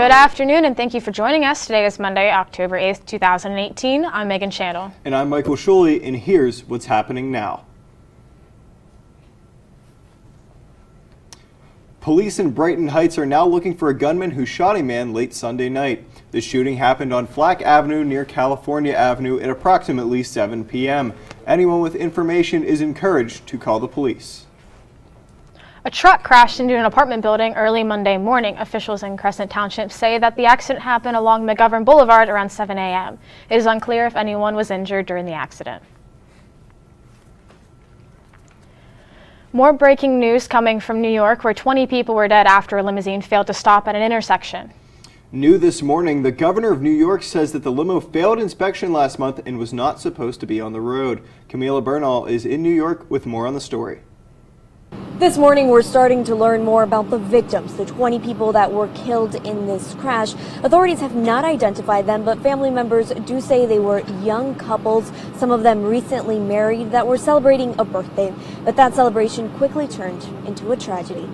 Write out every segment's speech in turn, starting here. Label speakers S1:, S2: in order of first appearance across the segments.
S1: Good afternoon, and thank you for joining us. Today is Monday, October 8th, 2018. I'm Megan Chandel.
S2: And I'm Michael Schuley, and here's what's happening now. Police in Brighton Heights are now looking for a gunman who shot a man late Sunday night. The shooting happened on Flack Avenue near California Avenue at approximately 7 p.m. Anyone with information is encouraged to call the police.
S1: A truck crashed into an apartment building early Monday morning. Officials in Crescent Township say that the accident happened along McGovern Boulevard around 7 a.m. It is unclear if anyone was injured during the accident. More breaking news coming from New York, where 20 people were dead after a limousine failed to stop at an intersection.
S2: New this morning, the governor of New York says that the limo failed inspection last month and was not supposed to be on the road. Camila Bernal is in New York with more on the story.
S3: This morning, we're starting to learn more about the victims, the 20 people that were killed in this crash. Authorities have not identified them, but family members do say they were young couples, some of them recently married, that were celebrating a birthday. But that celebration quickly turned into a tragedy.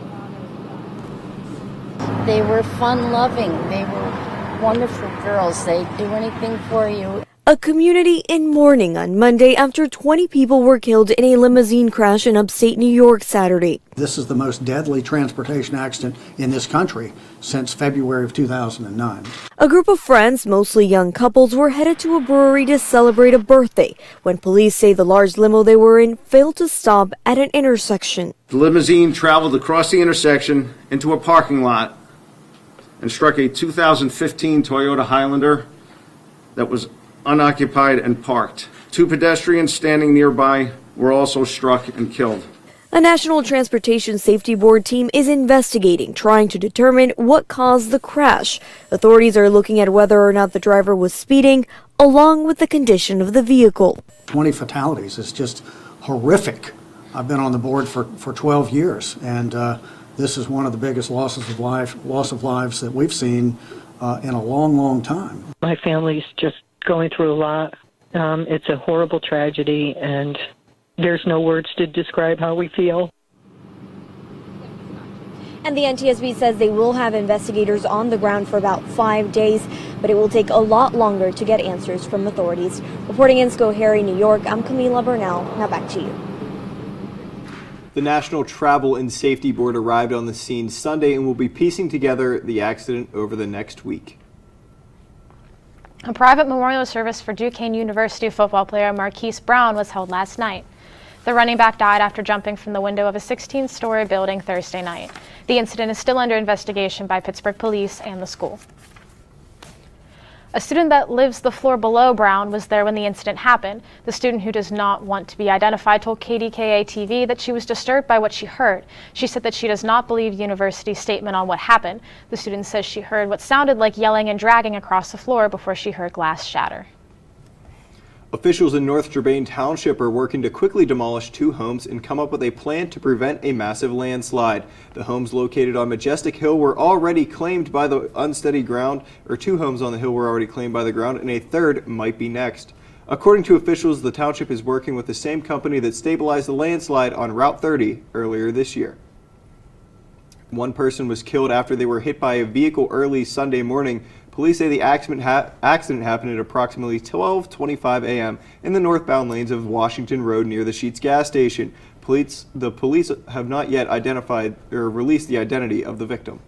S4: They were fun-loving. They were wonderful girls. They'd do anything for you.
S3: A community in mourning on Monday after 20 people were killed in a limousine crash in upstate New York Saturday.
S5: This is the most deadly transportation accident in this country since February of 2009.
S3: A group of friends, mostly young couples, were headed to a brewery to celebrate a birthday when police say the large limo they were in failed to stop at an intersection.
S6: The limousine traveled across the intersection into a parking lot and struck a 2015 Toyota Highlander that was unoccupied and parked. 2 pedestrians standing nearby were also struck and killed.
S3: A National Transportation Safety Board team is investigating, trying to determine what caused the crash. Authorities are looking at whether or not the driver was speeding, along with the condition of the vehicle.
S5: 20 fatalities is just horrific. I've been on the board for 12 years, and this is one of the biggest loss of lives that we've seen in a long, long time.
S7: My family's just going through a lot. It's a horrible tragedy, and there's no words to describe how we feel.
S3: And the NTSB says they will have investigators on the ground for about 5 days, but it will take a lot longer to get answers from authorities. Reporting in Schoharie, New York, I'm Camila Bernal. Now back to you.
S2: The National Travel and Safety Board arrived on the scene Sunday and will be piecing together the accident over the next week.
S1: A private memorial service for Duquesne University football player Marquise Brown was held last night. The running back died after jumping from the window of a 16-story building Thursday night. The incident is still under investigation by Pittsburgh police and the school. A student that lives the floor below Brown was there when the incident happened. The student, who does not want to be identified, told KDKA-TV that she was disturbed by what she heard. She said that she does not believe the university's statement on what happened. The student says she heard what sounded like yelling and dragging across the floor before she heard glass shatter.
S2: Officials in North Germain Township are working to quickly demolish 2 homes and come up with a plan to prevent a massive landslide. The homes located on Majestic Hill were already claimed by the unsteady ground, or 2 homes on the hill were already claimed by the ground, and a third might be next. According to officials, the township is working with the same company that stabilized the landslide on Route 30 earlier this year. 1 person was killed after they were hit by a vehicle early Sunday morning. Police say the accident happened at approximately 12:25 a.m. in the northbound lanes of Washington Road near the Sheetz gas station. The police have not yet identified or released the identity of the victim.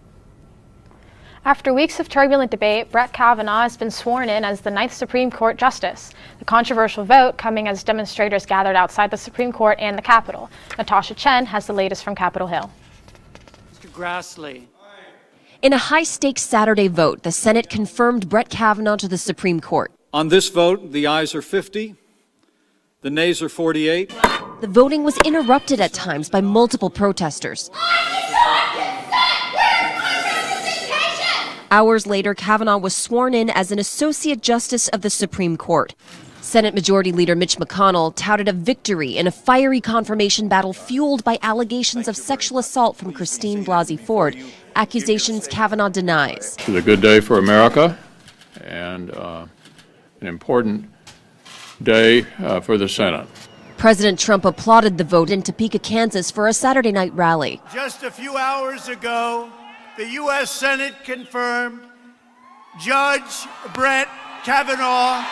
S1: After weeks of turbulent debate, Brett Kavanaugh has been sworn in as the 9th Supreme Court Justice. The controversial vote coming as demonstrators gathered outside the Supreme Court and the Capitol. Natasha Chen has the latest from Capitol Hill.
S8: Mr. Grassley.
S9: In a high-stakes Saturday vote, the Senate confirmed Brett Kavanaugh to the Supreme Court.
S8: On this vote, the ayes are 50, the nays are 48.
S9: The voting was interrupted at times by multiple protesters. Hours later, Kavanaugh was sworn in as an Associate Justice of the Supreme Court. Senate Majority Leader Mitch McConnell touted a victory in a fiery confirmation battle fueled by allegations of sexual assault from Christine Blasey Ford, accusations Kavanaugh denies.
S10: It's a good day for America and an important day for the Senate.
S9: President Trump applauded the vote in Topeka, Kansas for a Saturday night rally.
S11: Just a few hours ago, the U.S. Senate confirmed Judge Brett Kavanaugh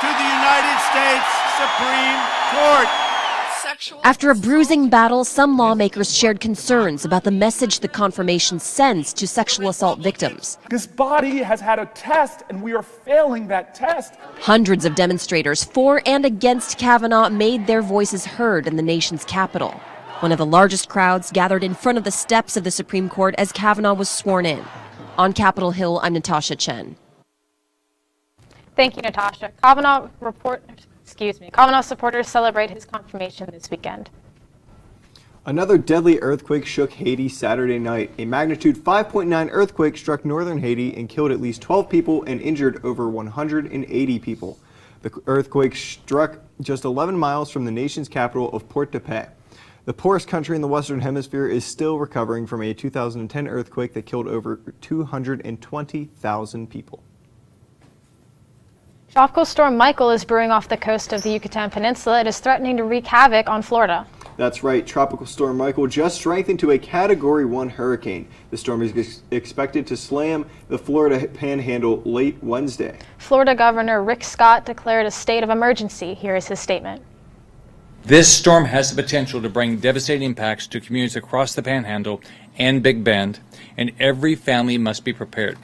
S11: to the United States Supreme Court.
S9: After a bruising battle, some lawmakers shared concerns about the message the confirmation sends to sexual assault victims.
S12: This body has had a test, and we are failing that test.
S9: Hundreds of demonstrators for and against Kavanaugh made their voices heard in the nation's capital. One of the largest crowds gathered in front of the steps of the Supreme Court as Kavanaugh was sworn in. On Capitol Hill, I'm Natasha Chen.
S1: Thank you, Natasha. Kavanaugh supporters celebrate his confirmation this weekend.
S2: Another deadly earthquake shook Haiti Saturday night. A magnitude 5.9 earthquake struck northern Haiti and killed at least 12 people and injured over 180 people. The earthquake struck just 11 miles from the nation's capital of Port-de-Paix. The poorest country in the Western Hemisphere is still recovering from a 2010 earthquake that killed over 220,000 people.
S1: Tropical storm Michael is brewing off the coast of the Yucatan Peninsula. It is threatening to wreak havoc on Florida.
S2: That's right. Tropical storm Michael just strengthened to a Category 1 hurricane. The storm is expected to slam the Florida panhandle late Wednesday.
S1: Florida Governor Rick Scott declared a state of emergency. Here is his statement.
S13: This storm has the potential to bring devastating impacts to communities across the Panhandle and Big Bend, and every family must be prepared.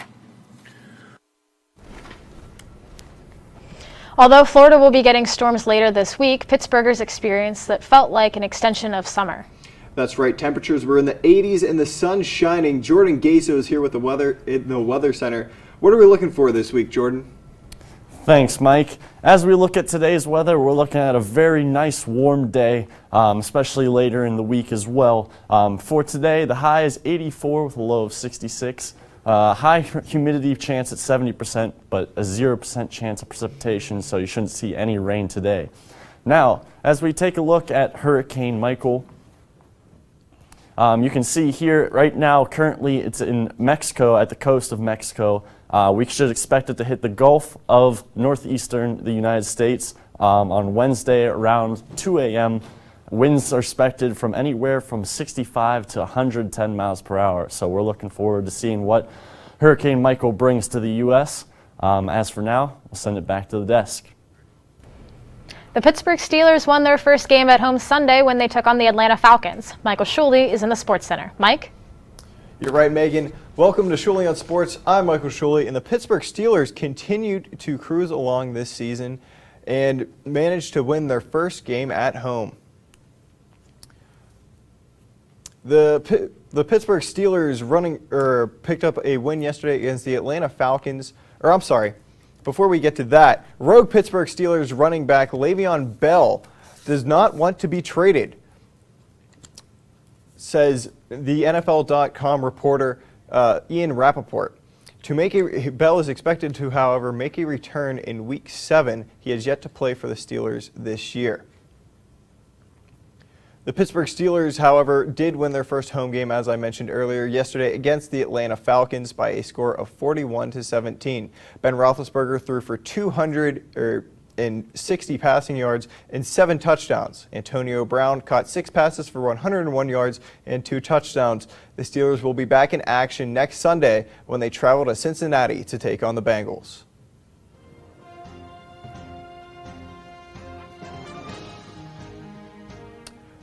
S1: Although Florida will be getting storms later this week, Pittsburghers experienced that felt like an extension of summer.
S2: That's right. Temperatures were in the 80s and the sun's shining. Jordan Gaso is here with the weather in the Weather Center. What are we looking for this week, Jordan?
S14: Thanks, Mike. As we look at today's weather, we're looking at a very nice warm day, especially later in the week as well. For today, the high is 84 with a low of 66. High humidity chance at 70%, but a 0% chance of precipitation, so you shouldn't see any rain today. Now, as we take a look at Hurricane Michael, you can see here right now, currently it's in Mexico, at the coast of Mexico. We should expect it to hit the Gulf of northeastern the United States on Wednesday around 2 a.m. Winds are expected from anywhere from 65 to 110 miles per hour. So we're looking forward to seeing what Hurricane Michael brings to the U.S. As for now, we'll send it back to the desk.
S1: The Pittsburgh Steelers won their first game at home Sunday when they took on the Atlanta Falcons. Michael Shuley is in the Sports Center. Mike?
S2: You're right, Megan. Welcome to Shuley on Sports. I'm Michael Shuley, and the Pittsburgh Steelers continued to cruise along this season and managed to win their first game at home. The Pittsburgh Steelers picked up a win yesterday against the Atlanta Falcons. Before we get to that, rogue Pittsburgh Steelers running back Le'Veon Bell does not want to be traded, says the NFL.com reporter Ian Rappaport. Bell is expected to, however, make a return in Week 7. He has yet to play for the Steelers this year. The Pittsburgh Steelers, however, did win their first home game, as I mentioned earlier, yesterday against the Atlanta Falcons by a score of 41-17. Ben Roethlisberger threw for 260 passing yards and 7 touchdowns. Antonio Brown caught 6 passes for 101 yards and 2 touchdowns. The Steelers will be back in action next Sunday when they travel to Cincinnati to take on the Bengals.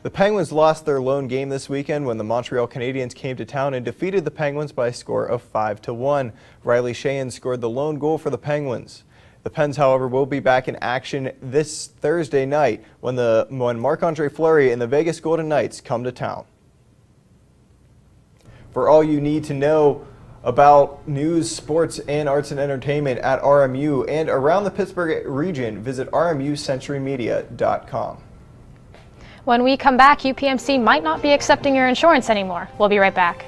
S2: The Penguins lost their lone game this weekend when the Montreal Canadiens came to town and defeated the Penguins by a score of 5-1. Riley Sheahan scored the lone goal for the Penguins. The Pens, however, will be back in action this Thursday night when Marc-Andre Fleury and the Vegas Golden Knights come to town. For all you need to know about news, sports, and arts and entertainment at RMU and around the Pittsburgh region, visit rmucenturymedia.com.
S1: When we come back, UPMC might not be accepting your insurance anymore. We'll be right back.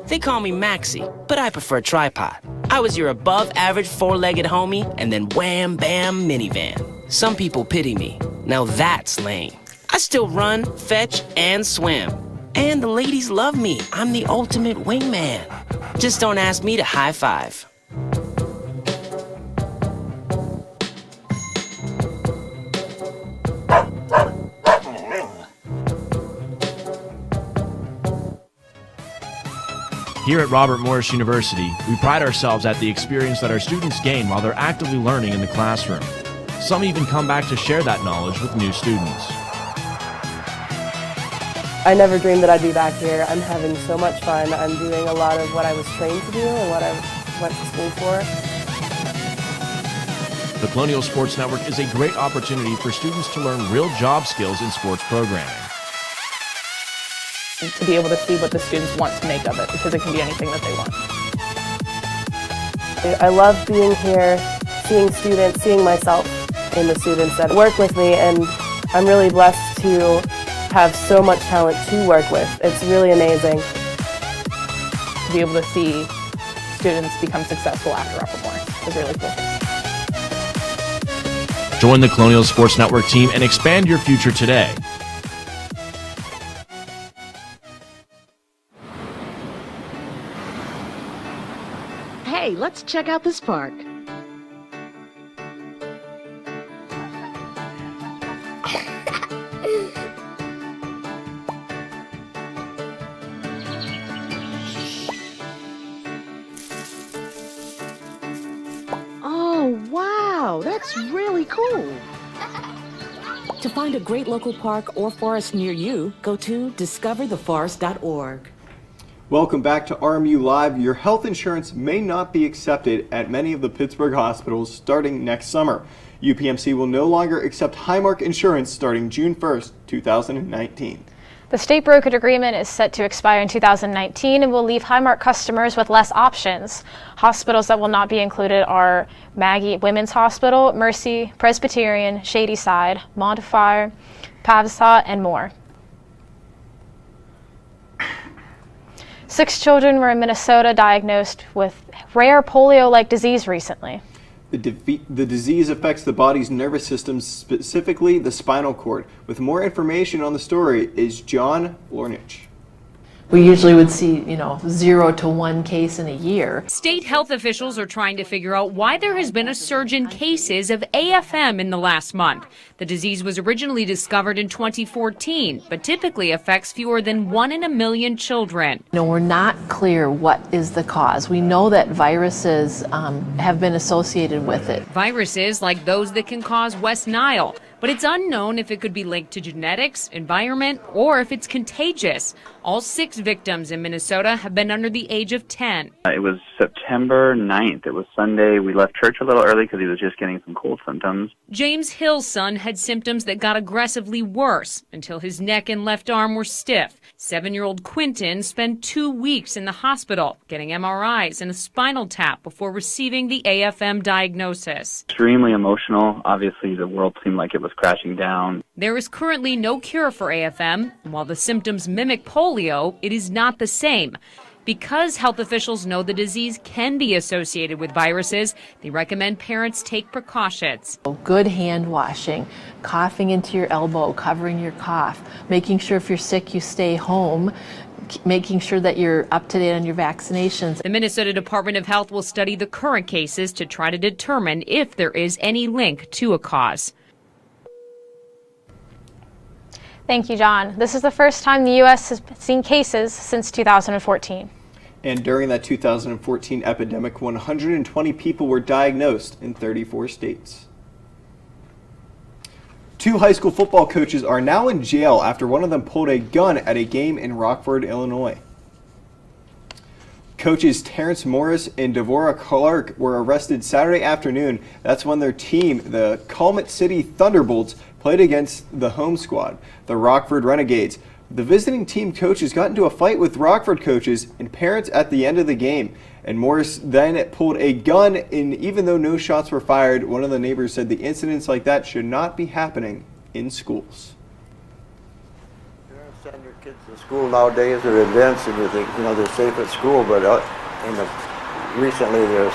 S15: They call me Maxie, but I prefer tripod. I was your above-average four-legged homie, and then wham, bam, minivan. Some people pity me. Now that's lame. I still run, fetch, and swim. And the ladies love me. I'm the ultimate wingman. Just don't ask me to high five.
S16: Here at Robert Morris University, we pride ourselves at the experience that our students gain while they're actively learning in the classroom. Some even come back to share that knowledge with new students.
S17: I never dreamed that I'd be back here. I'm having so much fun. I'm doing a lot of what I was trained to do and what I went to school for.
S16: The Colonial Sports Network is a great opportunity for students to learn real job skills in sports programming.
S18: To be able to see what the students want to make of it, because it can be anything that they want.
S17: I love being here, seeing students, seeing myself in the students that work with me, and I'm really blessed to have so much talent to work with. It's really amazing.
S18: To be able to see students become successful after Upper Morris is really cool.
S16: Join the Colonial Sports Network team and expand your future today.
S19: Hey, let's check out this park. Oh, wow, that's really cool. To find a great local park or forest near you, go to discovertheforest.org.
S2: Welcome back to RMU Live. Your health insurance may not be accepted at many of the Pittsburgh hospitals starting next summer. UPMC will no longer accept Highmark insurance starting June 1st, 2019.
S1: The state brokerage agreement is set to expire in 2019 and will leave Highmark customers with less options. Hospitals that will not be included are Maggie Women's Hospital, Mercy, Presbyterian, Shadyside, Montefiore, Pavsot, and more. 6 children were in Minnesota diagnosed with rare polio-like disease recently.
S2: The disease affects the body's nervous system, specifically the spinal cord. With more information on the story is John Lornich.
S20: We usually would see, 0 to 1 case in a year.
S21: State health officials are trying to figure out why there has been a surge in cases of AFM in the last month. The disease was originally discovered in 2014, but typically affects fewer than 1 in a million children.
S20: We're not clear what is the cause. We know that viruses have been associated with it.
S21: Viruses like those that can cause West Nile. But it's unknown if it could be linked to genetics, environment, or if it's contagious. All 6 victims in Minnesota have been under the age of 10.
S22: It was September 9th. It was Sunday. We left church a little early because he was just getting some cold symptoms.
S21: James Hill's son had symptoms that got aggressively worse until his neck and left arm were stiff. 7-year-old Quinton spent 2 weeks in the hospital getting MRIs and a spinal tap before receiving the AFM diagnosis.
S22: Extremely emotional. Obviously, the world seemed like it was crashing down.
S21: There is currently no cure for AFM, and while the symptoms mimic polio, it is not the same. Because health officials know the disease can be associated with viruses, they recommend parents take precautions.
S20: Good hand washing, coughing into your elbow, covering your cough, making sure if you're sick you stay home, making sure that you're up to date on your vaccinations.
S21: The Minnesota Department of Health will study the current cases to try to determine if there is any link to a cause.
S1: Thank you, John. This is the first time the U.S. has seen cases since 2014.
S2: And during that 2014 epidemic, 120 people were diagnosed in 34 states. 2 high school football coaches are now in jail after one of them pulled a gun at a game in Rockford, Illinois. Coaches Terrence Morris and Devorah Clark were arrested Saturday afternoon. That's when their team, the Calumet City Thunderbolts, played against the home squad, the Rockford Renegades. The visiting team coaches got into a fight with Rockford coaches and parents at the end of the game. And Morris then pulled a gun, and even though no shots were fired, one of the neighbors said the incidents like that should not be happening in schools.
S23: Send your kids to school nowadays or events and you think, they're safe at school, but recently there's,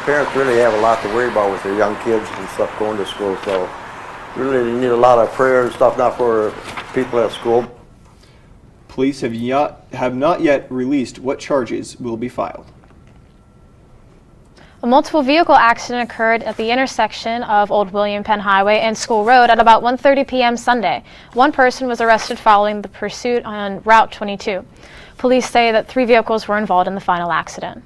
S23: parents really have a lot to worry about with their young kids and stuff going to school, so really need a lot of prayer and stuff now for people at school.
S2: Police have not yet released what charges will be filed.
S1: A multiple vehicle accident occurred at the intersection of Old William Penn Highway and School Road at about 1:30 p.m. Sunday. One person was arrested following the pursuit on Route 22. Police say that 3 vehicles were involved in the final accident.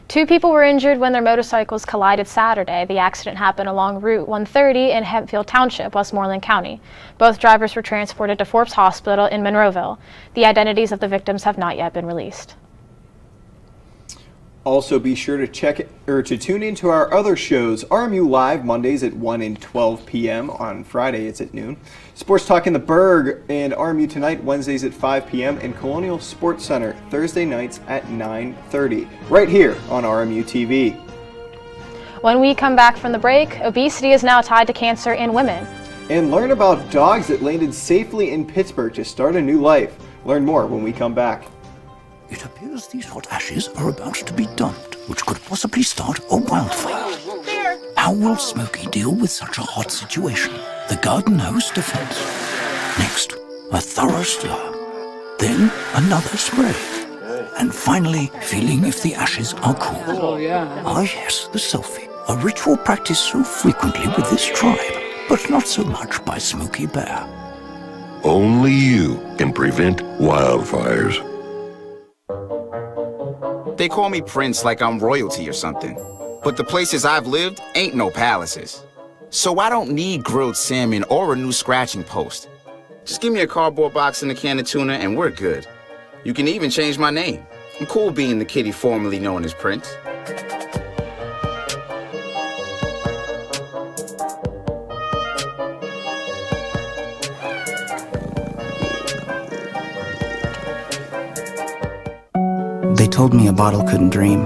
S1: 2 people were injured when their motorcycles collided Saturday. The accident happened along Route 130 in Hempfield Township, Westmoreland County. Both drivers were transported to Forbes Hospital in Monroeville. The identities of the victims have not yet been released.
S2: Also, be sure to tune into our other shows. RMU Live Mondays at 1 and 12 p.m. On Friday, it's at noon. Sports Talk in the Berg and RMU Tonight Wednesdays at 5 p.m. and Colonial Sports Center Thursday nights at 9:30. Right here on RMU TV.
S1: When we come back from the break, obesity is now tied to cancer in women.
S2: And learn about dogs that landed safely in Pittsburgh to start a new life. Learn more when we come back.
S4: It appears these hot ashes are about to be dumped, which could possibly start a wildfire. How will Smokey deal with such a hot situation? The garden hose defense. Next, a thorough stir. Then another spray. And finally, feeling if the ashes are cool.
S5: Oh, yeah.
S4: Ah, yes, the selfie. A ritual practiced so frequently with this tribe, but not so much by Smokey Bear.
S6: Only you can prevent wildfires.
S24: They call me Prince like I'm royalty or something. But the places I've lived ain't no palaces. So I don't need grilled salmon or a new scratching post. Just give me a cardboard box and a can of tuna and we're good. You can even change my name. I'm cool being the kitty formerly known as Prince.
S25: They told me a bottle couldn't dream.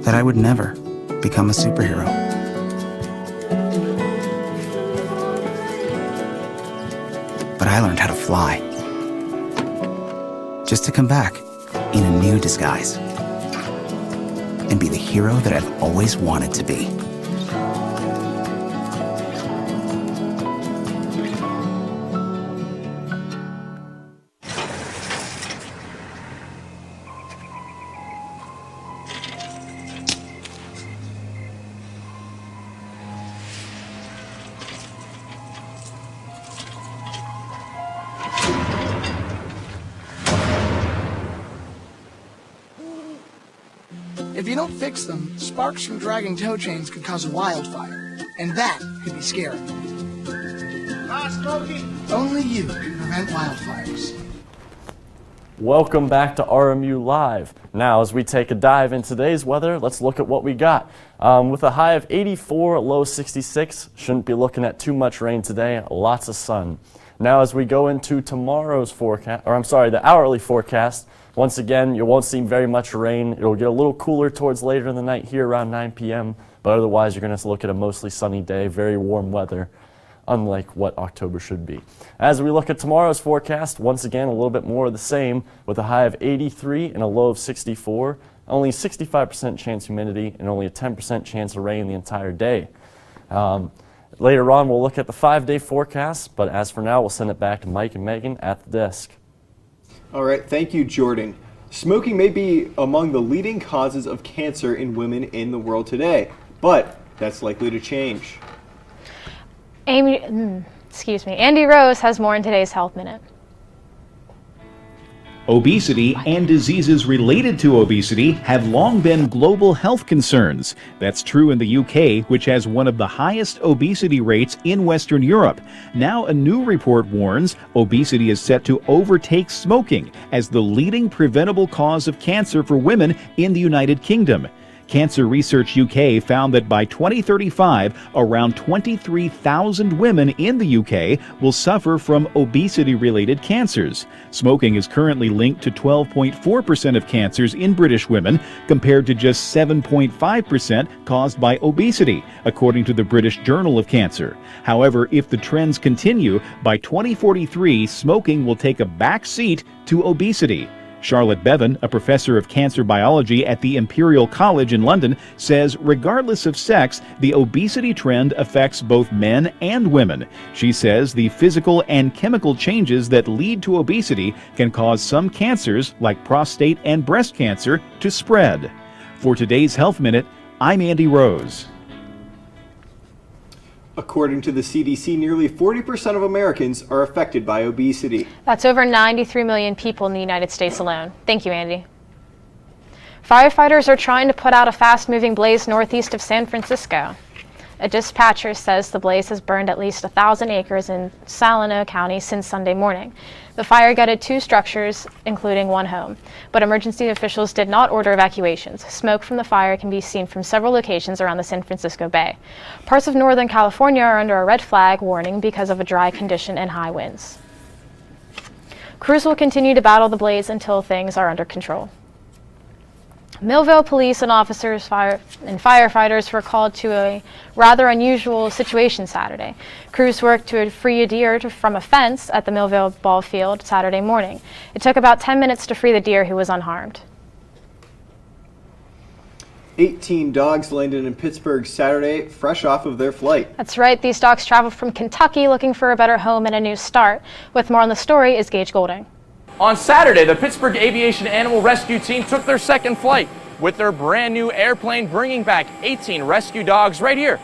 S25: That I would never become a superhero. But I learned how to fly. Just to come back in a new disguise. And be the hero that I've always wanted to be.
S5: If you don't fix them, sparks from dragging tow chains could cause a wildfire, and that could be scary. Only you can prevent wildfires.
S14: Welcome back to RMU Live. Now, as we take a dive in today's weather, let's look at what we got. With a high of 84, low 66, shouldn't be looking at too much rain today, lots of sun. Now, as we go into tomorrow's forecast, the hourly forecast, once again, you won't see very much rain. It'll get a little cooler towards later in the night here around 9 p.m., but otherwise you're going to look at a mostly sunny day, very warm weather, unlike what October should be. As we look at tomorrow's forecast, once again, a little bit more of the same, with a high of 83 and a low of 64, only 65% chance humidity, and only a 10% chance of rain the entire day. Later on, we'll look at the 5-day forecast, but as for now, we'll send it back to Mike and Megan at the desk.
S2: All right, thank you, Jordan. Smoking may be among the leading causes of cancer in women in the world today, but that's likely to change.
S1: Andy Rose has more in today's Health Minute.
S26: Obesity and diseases related to obesity have long been global health concerns. That's true in the UK, which has one of the highest obesity rates in Western Europe. Now a new report warns obesity is set to overtake smoking as the leading preventable cause of cancer for women in the United Kingdom. Cancer Research UK found that by 2035, around 23,000 women in the UK will suffer from obesity-related cancers. Smoking is currently linked to 12.4% of cancers in British women, compared to just 7.5% caused by obesity, according to the British Journal of Cancer. However, if the trends continue, by 2043, smoking will take a back seat to obesity. Charlotte Bevan, a professor of cancer biology at the Imperial College in London, says regardless of sex, the obesity trend affects both men and women. She says the physical and chemical changes that lead to obesity can cause some cancers, like prostate and breast cancer, to spread. For today's Health Minute, I'm Andy Rose.
S2: According to the CDC, nearly 40% of Americans are affected by obesity.
S1: That's over 93 million people in the United States alone. Thank you, Andy. Firefighters are trying to put out a fast-moving blaze northeast of San Francisco. A dispatcher says the blaze has burned at least 1,000 acres in Salino County since Sunday morning. The fire gutted 2 structures, including 1 home, but emergency officials did not order evacuations. Smoke from the fire can be seen from several locations around the San Francisco Bay. Parts of Northern California are under a red flag warning because of a dry condition and high winds. Crews will continue to battle the blaze until things are under control. Millville police and officers and firefighters were called to a rather unusual situation Saturday. Crews worked to free a deer from a fence at the Millville ball field Saturday morning. It took about 10 minutes to free the deer, who was unharmed.
S2: 18 dogs landed in Pittsburgh Saturday, fresh off of their flight.
S1: That's right. These dogs traveled from Kentucky looking for a better home and a new start. With more on the story is Gage Golding.
S3: On Saturday, the Pittsburgh Aviation Animal Rescue Team took their second flight with their brand new airplane, bringing back 18 rescue dogs right here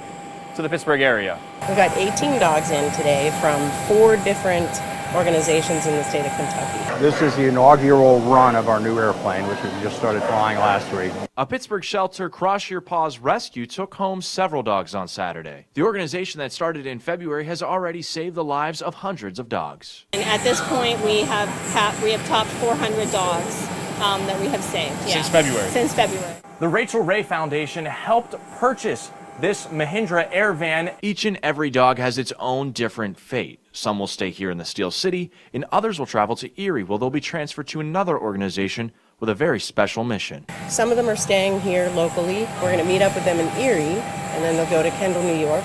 S3: to the Pittsburgh area.
S7: We got 18 dogs in today from 4 different organizations in the state of Kentucky.
S8: This is the inaugural run of our new airplane, which we just started flying last week.
S16: A Pittsburgh shelter, Cross Your Paws Rescue, took home several dogs on Saturday. The organization that started in February has already saved the lives of hundreds of dogs.
S7: And at this point, we have topped 400 dogs that we have saved.
S3: Since February.
S7: Since February.
S3: The Rachel Ray Foundation helped purchase this Mahindra Air van.
S16: Each and every dog has its own different fate. Some will stay here in the Steel City, and others will travel to Erie, where they'll be transferred to another organization with a very special mission.
S7: Some of them are staying here locally. We're going to meet up with them in Erie, and then they'll go to Kendall, New York,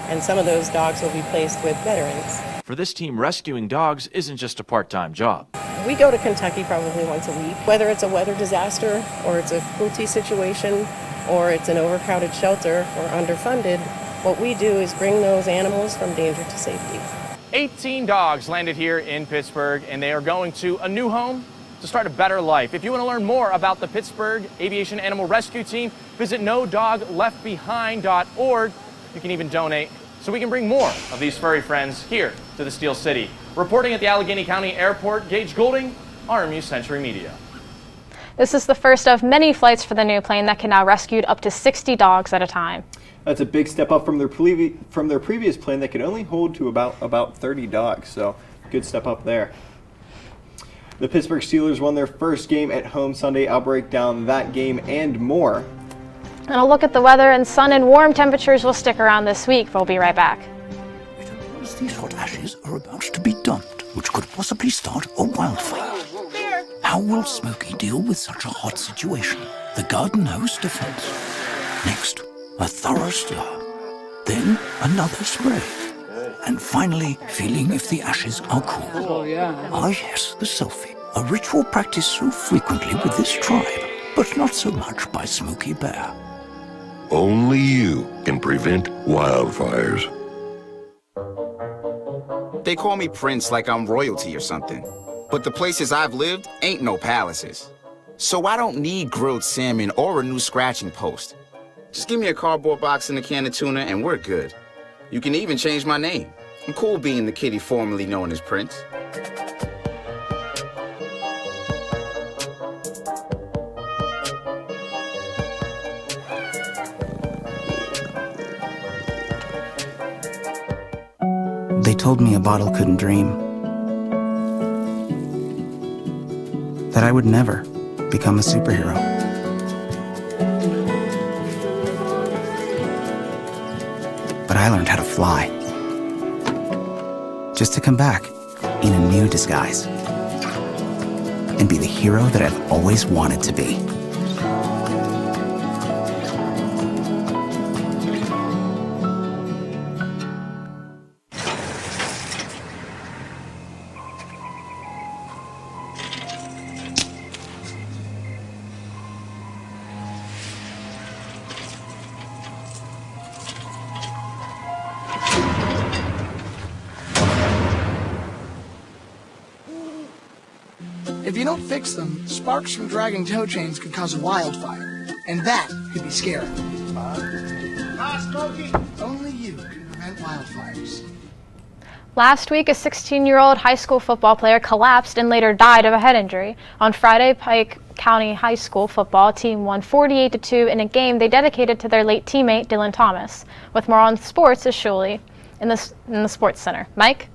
S7: and some of those dogs will be placed with veterans.
S16: For this team, rescuing dogs isn't just a part-time job.
S7: We go to Kentucky probably once a week, whether it's a weather disaster or it's a cruelty situation or it's an overcrowded shelter or underfunded. What we do is bring those animals from danger to safety.
S3: 18 dogs landed here in Pittsburgh, and they are going to a new home to start a better life. If you want to learn more about the Pittsburgh Aviation Animal Rescue Team, visit NoDogLeftBehind.org. You can even donate so we can bring more of these furry friends here to the Steel City. Reporting at the Allegheny County Airport, Gage Golding, RMU Century Media.
S1: This is the first of many flights for the new plane that can now rescue up to 60 dogs at a time.
S2: That's a big step up from their previous plane that could only hold to about 30 dogs, so good step up there. The Pittsburgh Steelers won their first game at home Sunday. I'll break down that game and more.
S1: And a look at the weather, and sun and warm temperatures will stick around this week. We'll be right back.
S4: These hot ashes are about to be dumped, which could possibly start a wildfire. How will Smokey deal with such a hot situation? The garden hose defense. Next, a thorough stir. Then another spray. And finally, feeling if the ashes are cool.
S10: Oh, yeah.
S4: Ah, yes, the selfie. A ritual practiced so frequently with this tribe, but not so much by Smokey Bear.
S6: Only you can prevent wildfires.
S24: They call me Prince like I'm royalty or something. But the places I've lived ain't no palaces. So I don't need grilled salmon or a new scratching post. Just give me a cardboard box and a can of tuna and we're good. You can even change my name. I'm cool being the kitty formerly known as Prince.
S25: They told me a bottle couldn't dream. That I would never become a superhero. But I learned how to fly. Just to come back in a new disguise. And be the hero that I've always wanted to be.
S5: If you don't fix them, sparks from dragging tow chains could cause a wildfire, and that could be scary. Smokey! Only you can prevent wildfires.
S1: Last week, a 16-year-old high school football player collapsed and later died of a head injury. On Friday, Pike County High School football team won 48-2 in a game they dedicated to their late teammate, Dylan Thomas. With more on sports is Shuley in the Sports Center. Mike?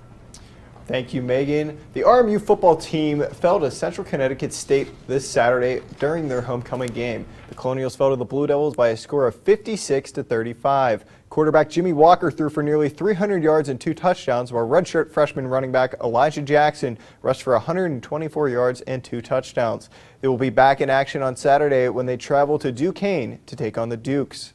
S2: Thank you, Megan. The RMU football team fell to Central Connecticut State this Saturday during their homecoming game. The Colonials fell to the Blue Devils by a score of 56-35. Quarterback Jimmy Walker threw for nearly 300 yards and 2 touchdowns, while redshirt freshman running back Elijah Jackson rushed for 124 yards and 2 touchdowns. They will be back in action on Saturday when they travel to Duquesne to take on the Dukes.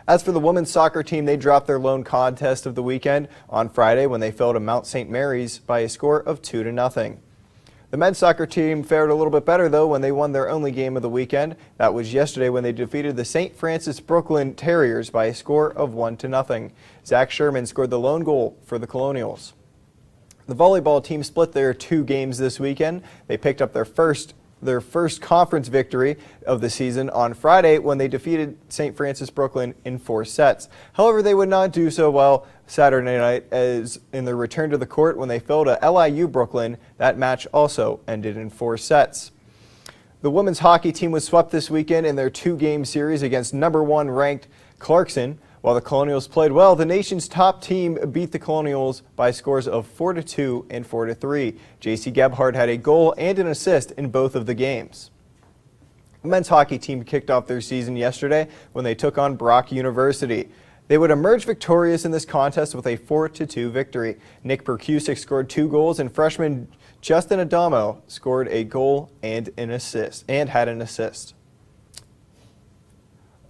S2: As for the women's soccer team, they dropped their lone contest of the weekend on Friday when they fell to Mount St. Mary's by a score of 2-0. The men's soccer team fared a little bit better, though, when they won their only game of the weekend. That was yesterday when they defeated the St. Francis Brooklyn Terriers by a score of 1-0. Zach Sherman scored the lone goal for the Colonials. The volleyball team split their 2 games this weekend. They picked up their first conference victory of the season on Friday when they defeated St. Francis Brooklyn in 4 sets. However, they would not do so well Saturday night as in their return to the court when they fell to LIU Brooklyn. That match also ended in 4 sets. The women's hockey team was swept this weekend in their 2-game series against number 1 ranked Clarkson. While the Colonials played well, the nation's top team beat the Colonials by scores of 4-2 and 4-3. J.C. Gebhardt had a goal and an assist in both of the games. The men's hockey team kicked off their season yesterday when they took on Brock University. They would emerge victorious in this contest with a 4-2 victory. Nick Perkusic scored 2 goals, and freshman Justin Adamo scored a goal and an assist, and had an assist.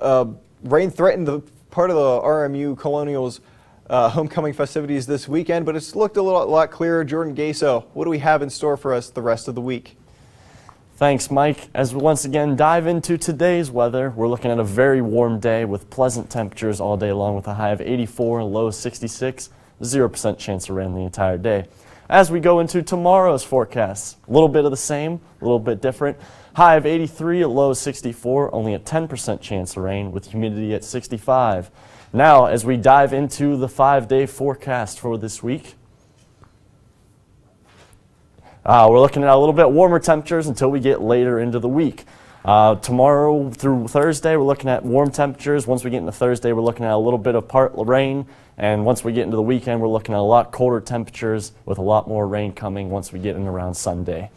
S2: Rain threatened the part of the RMU Colonials homecoming festivities this weekend, but it's looked a lot clearer. Jordan Gaso, what do we have in store for us the rest of the week?
S14: Thanks, Mike. As we once again dive into today's weather, we're looking at a very warm day with pleasant temperatures all day long with a high of 84, low 66, 0% chance of rain the entire day. As we go into tomorrow's forecast, a little bit of the same, a little bit different. High of 83, low 64, only a 10% chance of rain with humidity at 65. Now, as we dive into the 5-day forecast for this week, we're looking at a little bit warmer temperatures until we get later into the week. Tomorrow through Thursday, we're looking at warm temperatures. Once we get into Thursday, we're looking at a little bit of part rain. And once we get into the weekend, we're looking at a lot colder temperatures with a lot more rain coming once we get in around Sunday.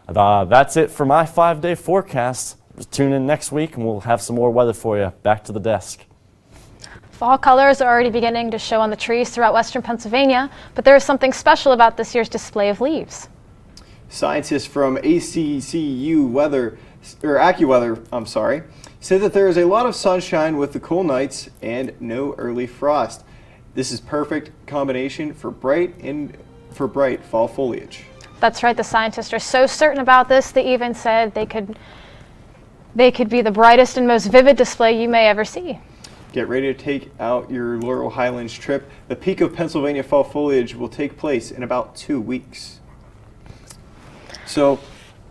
S14: That's it for my 5-day forecast. Tune in next week and we'll have some more weather for you. Back to the desk.
S1: Fall colors are already beginning to show on the trees throughout western Pennsylvania, but there is something special about this year's display of leaves.
S2: Scientists from AccuWeather say that there is a lot of sunshine with the cool nights and no early frost. This is perfect combination for bright fall foliage.
S1: That's right, the scientists are so certain about this, they even said they could be the brightest and most vivid display you may ever see.
S2: Get ready to take out your Laurel Highlands trip. The peak of Pennsylvania fall foliage will take place in about 2 weeks. So,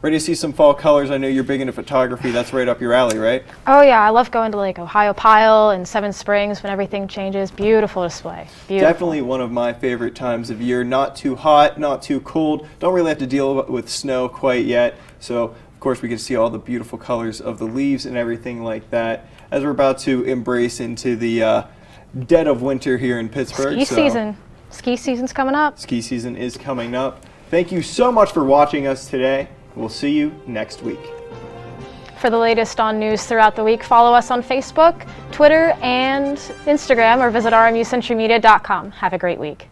S2: ready to see some fall colors? I know you're big into photography. That's right up your alley, right?
S1: Oh yeah, I love going to like Ohio Pile and Seven Springs when everything changes. Beautiful display. Beautiful.
S2: Definitely one of my favorite times of year. Not too hot, not too cold. Don't really have to deal with snow quite yet. So, of course, we get to see all the beautiful colors of the leaves and everything like that as we're about to embrace into the dead of winter here in Pittsburgh.
S1: Ski season. Ski season's coming up.
S2: Ski season is coming up. Thank you so much for watching us today. We'll see you next week.
S1: For the latest on news throughout the week, follow us on Facebook, Twitter, and Instagram, or visit rmucenturymedia.com. Have a great week.